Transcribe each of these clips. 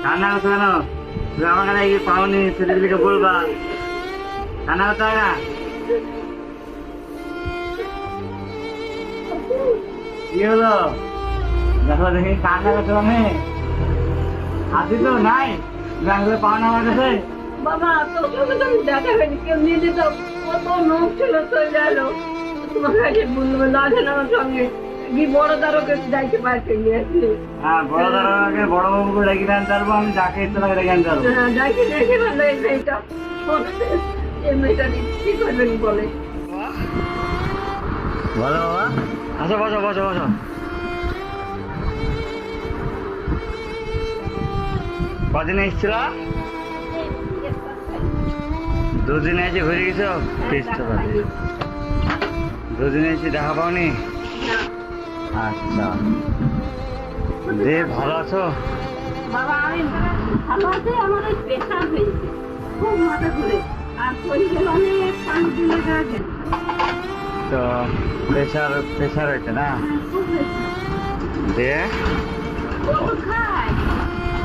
কান্না করছো কেন? তুমি আমার কাছে কি পাওনি, ছেলেগুলিকে বলবা। কান্না করতে হয় না। কি হলো? দেখো দেখি কান্না করছো আমি আছি তো নাই, ব্যাঙ্গলে পাও না আমার কাছে। বাবা তোর সঙ্গে তো আমি দেখা হয়নি, কেউ নিয়ে যেত, কত লোক ছিল, চলে গেল। তোমার কাছে বললো না জান আমার সঙ্গে কি বড় দ্বারকে যাইতে পারছে নিয়েছি। হ্যাঁ, বড় দাঁড়াকে বড় বাবুকে ডেকে আনতে পারবো, আমি যাকে ইচ্ছা তাকে ডেকে আনতে পারবো। যাইতে দেখে ভালো এই মেয়েটা, এই মেয়েটা কি করবেন বলে। বলো বাবা। আসো, বসো বসো বসো। কদিন এসেছিল? দুদিনে এসে ঘুরে গেছো? দুদিনে এসে দেখা পাওনি? আচ্ছা, দে ভালো আছো? বাবা আমি ভালো আছি, আমার ওই প্রেশার হয়েছে, খুব মাথা ঘুরে, আর শরীরে অনেক পানি দিলে গেছে। তো প্রেশার প্রেশার হয়েছে না? খুব প্রেশার। দিয়ে ওষুধ খাই,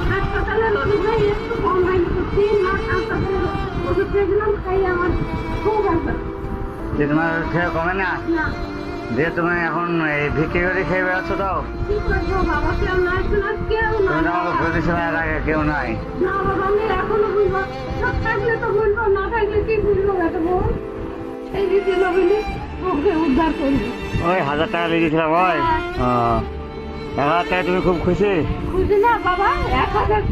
হাসপাতালে ওষুধ খাই, একটু কম হয়নি তো 3 মাস হাসপাতালে ওষুধ খেয়েছিলাম, খাই আমার খুব একবার যে তোমার খেয়ে কমে না? না। দিয়ে তুমি এখন এই ভিক্ষে করে খেয়ে বেড়াচ্ছ তো? কি করবো বাবা, কেউ নাই শোনা, কেউ তুমি তো নাই। আমাকে প্রতিসময় আগে কেউ নাই। না বাবা আমি এখনো বুঝবো, সব থাকলে তো বুঝবো, না থাকলে কি বুঝবো এটা বল। এই যে ছিল বলে ওকে উদ্ধার করবো। ওই 1000 টাকা লেগেছিলাম ওই। ও, 1000 টাকা তুমি খুব খুশি? খুশি না বাবা, 1000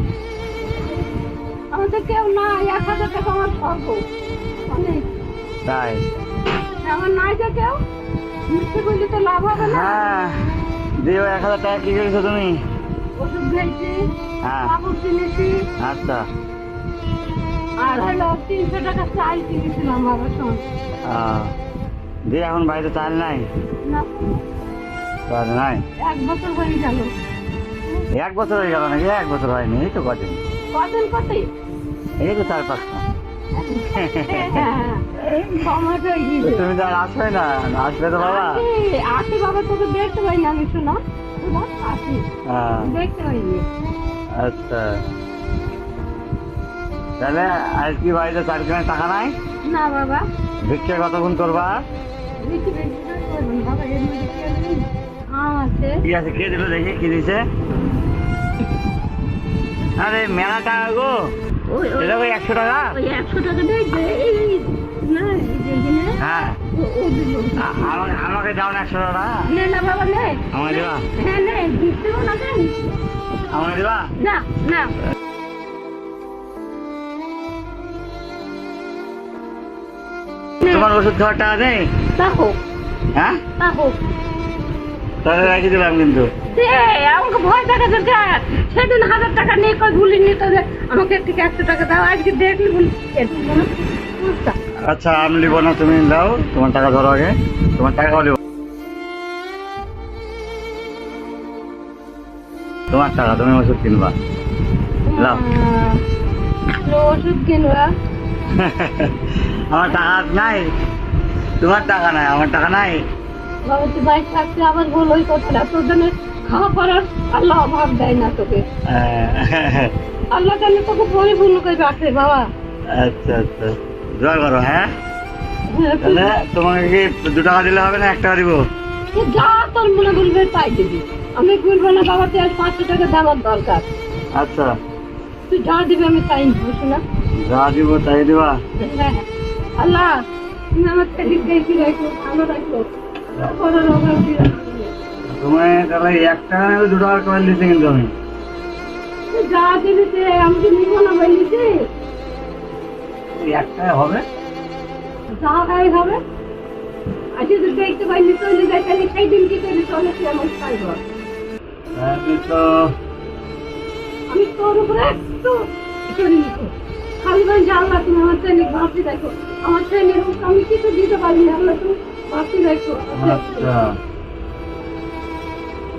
আমাদের কেউ নাই, 1000 টাকা আমার স্বর্গ অনেক। তাই? আমার নাই যে কেউ, মিথ্যে বললে তো লাভ হবে না। হ্যাঁ, দিয়ে ওই 1000 টাকা কি করেছো তুমি? ওষুধ খেয়েছি, হ্যাঁ। কাপড় কিনেছি, আচ্ছা। আর হলো 300 টাকা চাল কিনেছিলাম বাবার সঙ্গে। দিয়ে এখন বাড়িতে চাল নাই? না, চাল নাই? 1 বছর হয়ে গেল। 1 বছর হয়ে গেল নাকি? 1 বছর হয়নি, এই তো কদিন। কদিন কতে এই তো 4-5 মাস। সময় হয়ে গিয়েছে। তুমি তো আর আসবে না, আসবে তো বাবা। আসি বাবা, তোকে দেখতে পাইনি আমি, শোনা আসি, হ্যাঁ, দেখতে পাইনি। আচ্ছা। তাহলে আজ কি বাড়িতে চাল কেনার টাকা নাই? না বাবা, ভিক্ষে কতক্ষণ করবা? বেশি বেশি করে করবেন বাবা, এর মধ্যে কি আছে? আছে। কি আছে, কে দিল দেখি, কি দিছে? আরে মেলা টাকা গো, ওই এটা ওই 100 টাকা। ওই 100 টাকা দেয় যে, এই না এই যে এখানে, হ্যাঁ, ও দিল। আমাকে দাও না 100 টাকা। নে না বাবা নে। আমাকে দেবা? হ্যাঁ নে, দিতেও না কেন? আমাকে দেবা? না না। তোমার ওষুধ খাওয়ার টাকা নেই? তা হোক, হ্যাঁ, তা হোক। তাহলে রেখে দিলাম কিন্তু। দে, আমাকে ভয় দেখাতে দেখ। সেদিন 1000 টাকা নিয়ে কই ভুলি নিত যে আমাকে ঠিক 100 টাকা দাও, আজকে দেখলি বলি আচ্ছা, আমি নিব না, তুমি দাও। তোমার টাকা ধরো আগে, তোমার টাকাও নিব। তোমার টাকা, তুমি ওষুধ কিনবা। লাও। ওষুধ কিনবা? আমার টাকা নাই, তোমার টাকা নাই, আমার টাকা নাই। বাবা তুই বাইক থাকতে আবার বল ওই কথাটা, তোর জন্য খাওয়া পড়ার আল্লাহ অভাব দেয় না তোকে। আল্লাহ কেন তোকে পরিপূর্ণ করে রাখে বাবা। আচ্ছা আচ্ছা, দোয়া করো। হ্যাঁ, তাহলে তোমাকে কি 2 টাকা দিলে হবে না, 1 টাকা দিব? তুই যা তোর মনে বলবে তাই দিবি, আমি বলবো না বাবা তুই আজ 500 টাকা দেওয়ার দরকার। আচ্ছা, তুই যা দিবি আমি তাই বুঝি না। যা দিব তাই দিবা? হ্যাঁ, আল্লাহ তুমি আমার সেদিক দেখি রাখো, ভালো রাখো, কোনো রকম দিও না। তুমি তাহলে 1 টাকা নেবে, 2 টাকা করে দিচ্ছি কিন্তু আমি। তুই যা দিবি সে আমি তো নিবো না বলিছি। 1 টাকা হবে? যা হয় হবে। আজ যদি দেখতে পাইনি চলে যাই, তাহলে সেই দিন কি করে চলে তুই আমার খাইব? আমি তো আমি তোর উপরে একটু চলি নিতো, খালি বলছি আল্লাহ তুমি আমার ছেলে বাঁচি দেখো, আমার ছেলের আমি কিছু দিতে পারিনি, আল্লাহ তুমি বাঁচি দেখো। আচ্ছা,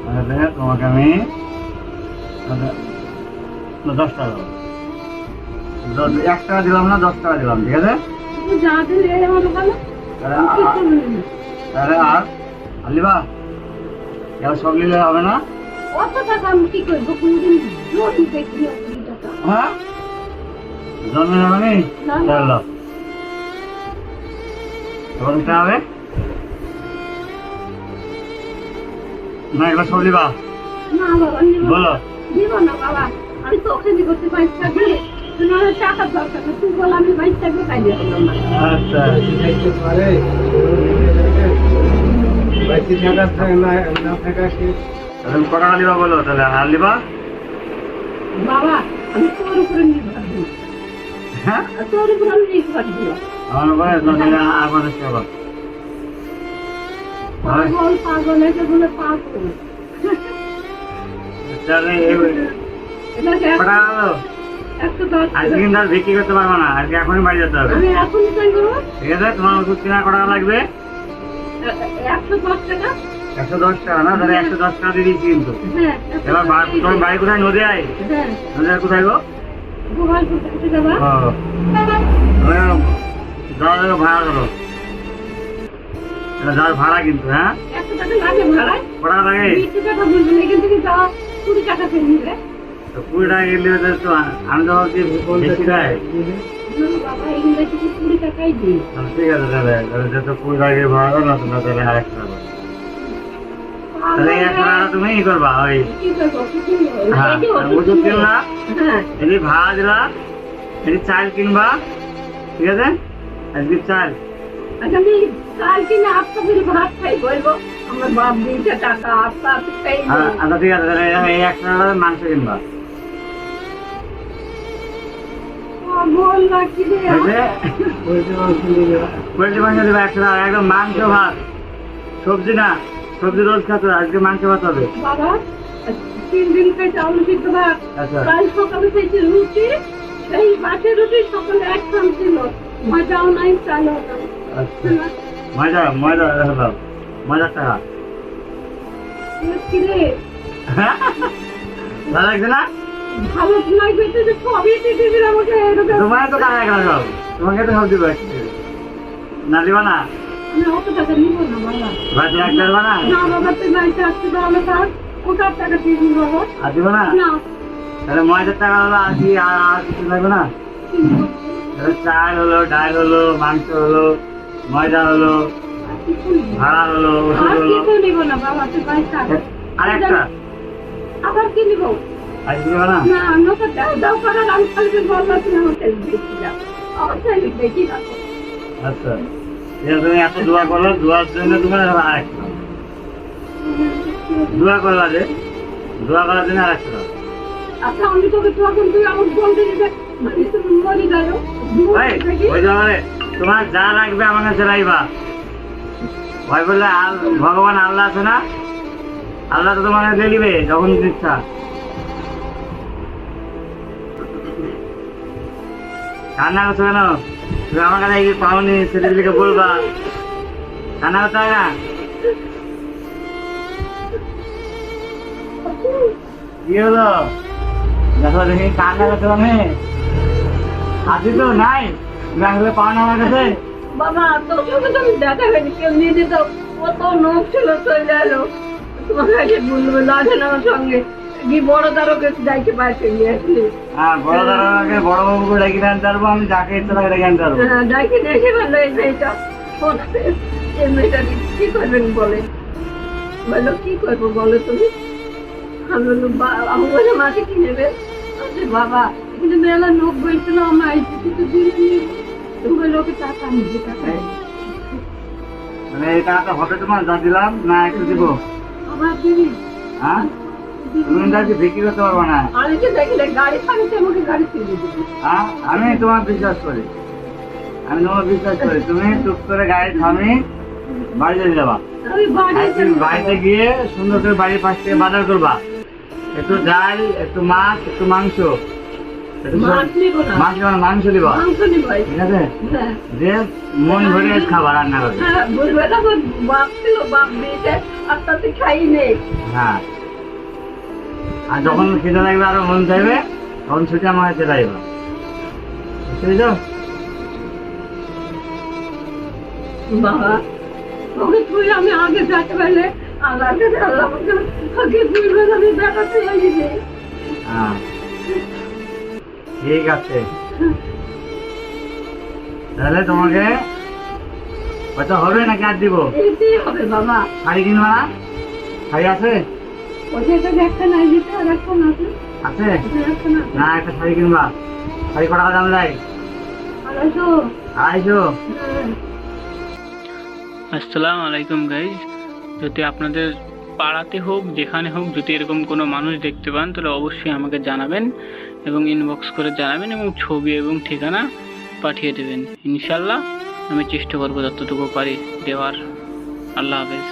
তাহলে তোমাকে আমি 10 টাকা দেবো। 1 টাকা দিলাম না, 10 টাকা দিলাম, ঠিক আছে? তুই যা দিলে আমার ভালো। তাহলে আর আলিবা সব নিলে হবে না? অত টাকা আমি কি করবো, কোনদিন লোন দেখি অত টাকা হ্যাঁ জন্মের মানে না। চলো এখন কি হবে না এগুলো সব দিবা না বাবা নিব না। বলো দিব না বাবা আমি তো ওখানে করতে পারি থাকি তোমার টাকা দরকার না তুই বল আমি বাইশ টাকা খাই দিয়ে দিলাম না আচ্ছা খাইতে পারে বাইশে টাকা থাকে না থাকা সে এখন কত টাকা দিবা বলো তাহলে আর দিবা বাবা আমি তোর উপরে নির্ভর দিই হ্যাঁ তোর উপরে আমি নির্ভর দিই আমার উপরে তাহলে আর 50 টাকা পাগল পাগল এটা বলে পাগল তাহলে এটা কত টাকা হলো একশো দশ আজকে কিন্তু আর বিক্রি করতে পারবো না আজকে এখনই বাড়ি যেতে হবে আমি এখনই চাইবো ঠিক আছে তোমার ওষুধ কেনা কত টাকা লাগবে 110 টাকা 110 টাকা না তাহলে 110 টাকা দিয়ে দিচ্ছি কিন্তু হ্যাঁ এবার তোমার বাড়ি কোথায় নদিয়ায় হ্যাঁ নদিয়ায় কোথায় গো গোপালপুর থেকে যাবা ও যাওয়া যাবে ভাড়া করো এটা যাওয়ার ভাড়া কিন্তু হ্যাঁ 100 টাকা লাগে ভাড়ায় কত টাকা লাগে 20 টাকা বলবেন এখান থেকে যাওয়া 20 টাকা ফেলে নিবে তো 20 টাকা গেলে তো আমি তো ভাবছি বেশি দেয় না বাবা এগুলো থেকে 20 টাকাই দিই ঠিক আছে তাহলে যত 20 টাকা দিয়ে ভাড়া করো না তোমরা তাহলে আর একটা করো তাহলে 100 টাকা তুমি ই করবা ওই কি করবো কিছু হ্যাঁ ওষুধ কিনবা হ্যাঁ এটি ভাড়া দিলা এটি চাল কিনবা ঠিক আছে আজকে চাল আচ্ছা আমি কাল কিনে আপনাদের ভাত খাই বলবো আমার বাপ দিয়েছে টাকা আপনার খাই আচ্ছা ঠিক আছে তাহলে এই 100 টাকা মাংস কিনবা বল না কি রে বুঝলে বলতে পোল্ট্রি মাংস নিয়ে যাওয়া মাংস দিবা 100 টাকা একদম মাংস ভাত সবজি না সবজি রোজ খাতে হবে, আজকে মাংস ভাত হবে বাবা 3 দিন খাই চাউল সিদ্ধ ভাত আচ্ছা কাল সকালে খাইছি রুটি সেই মাছের রুটি সকালে এক খান ছিল মজাও নাই চালও নাই আচ্ছা ময়দা ময়দা দাও ময়দার টাকা কি রে ভালো লাগছে না ভালো লাগবে তো যে সবই দিতে দিলে আমাকে এরকম তোমার তো টাকা রাখা সব তোমাকে তো সব দিবো না দিবা না আমি অত টাকা নিব না বাবা ভাত রাখতে পারবা না না বাবা তুই বাড়িতে আসতে তাহলে তার ওটার টাকা দিয়ে দিন বাবা আর দিবা না না তাহলে ময়দার টাকা হলো আর কি আর কিছু লাগবে না কি বলবো? তাহলে চাল হলো ডাল হলো মাংস হলো ময়দা হলো আর কিছু নেই। ভাড়া হলো ওষুধ আর হলো কিছু নিব না বাবা তুই বাড়িতে আস। আর একটা আবার কি নিব আর দিবা না না নৌকা দাও দাও করার আমি খালি বললাম তুমি আমার ছেলে দেখি যাও আমার ছেলে দেখি রাখো আচ্ছা ঠিক আছে তুমি এত দোয়া করলো দোয়ার জন্য তোমার আর একটা দোয়া করলা যে দোয়া করার জন্য আর একটা আচ্ছা আমি তোকে তখন তুই আমার বলতে দিতে মানে তুমি মরে যাও ভাই ওই জায়গায় তোমার যা লাগবে আমার কাছে রাখবা ভাই বললে ভগবান আল্লাহ আছে না আল্লাহ তো তোমাকে দিয়ে দিবে যখন ইচ্ছা কান্না করছো কেন তুমি আমার কাছে এই পাওনি ছেলেদেরকে বলবা কান্না করতে হয় না কি হলো দেখো দেখি কান্না করছো আমি আজকে তো নাই ব্যাঙ্গলে পাও না আমার কাছে বাবা তোর সঙ্গে তো আমি দেখা হয়নি কেউ নিয়ে যেত কত লোক ছিল চলে গেলো তোমার কাছে বলবো লাগে না আমার সঙ্গে কি বড় তারকে যাইতে পারছে নিয়ে আসলে হ্যাঁ বড় দাদাকে বড় বাবুকে ডেকে আনতে পারবো আমি যাকে ইচ্ছা তাকে ডেকে আনতে পারবো ডাকি নিয়ে এসে বললো এই মেয়েটা ফোন এই মেয়েটা কি করবেন বলে বললো কি করবো বলো তুমি আমি বললো আমি বলে মাকে কি নেবে বলছে, বাবা এখানে মেলা লোক বলছিল আমার আইসি তো দিন তুমি বললো ওকে টাকা নিবে টাকা মানে এই টাকাটা হবে তোমার যা দিলাম না একটু দিব আমার দিদি হ্যাঁ তুমি কিন্তু আজকে বিক্রি করতে পারবো না আমি যে দেখলে গাড়ি থাকতে আমাকে গাড়ি কিনে দিবি হ্যাঁ আমি তোমার বিশ্বাস করি আমি তোমার বিশ্বাস করি তুমি টুক করে গাড়ি থামি বাড়িতে যাবা আমি বাড়ি আর তুমি বাড়িতে গিয়ে সুন্দর করে বাড়ির পাশ থেকে বাজার করবা একটু ডাল একটু মাছ একটু মাংস একটু মাছ নিবো না মাছ নিবা না, মাংস দিবা মাংস নিবো ঠিক আছে হ্যাঁ যে মন ভরে খাবার রান্না করবে হ্যাঁ বলবে না বাপ ছিল বাপ দিয়েছে আর তাতে খাই নেই হ্যাঁ আর যখন খেতে লাগবে আরো মন চাইবে তখন ছুটি আমার কাছে লাগবে বুঝতে বাবা ওকে তুই আমি আগে যেতে পারলে আল্লাহ আল্লাহ আগে তুই আমি বেড়াতে লাগিয়ে হ্যাঁ ঠিক আছে, তাহলে তোমাকে হয়তো হবে নাকি আর দিব? এইটাই হবে বাবা। শাড়ি কিনবা না? শাড়ি আছে? ওটা একটা নাই দিতে আর একটা না আছে। আছে একটা না না, একটা শাড়ি কিনবা। শাড়ি কত টাকা দাম দেয়? 250। 250? হ্যাঁ। আসসালামু আলাইকুম গাইজ। যদি আপনাদের পাড়াতে হোক যেখানে হোক যদি এরকম কোনো মানুষ দেখতে পান তাহলে অবশ্যই আমাকে জানাবেন এবং ইনবক্স করে জানাবেন এবং ছবি এবং ঠিকানা পাঠিয়ে দেবেন। ইনশাল্লাহ আমি চেষ্টা করবো যতটুকু পারি দেওয়ার। আল্লাহ হাফেজ।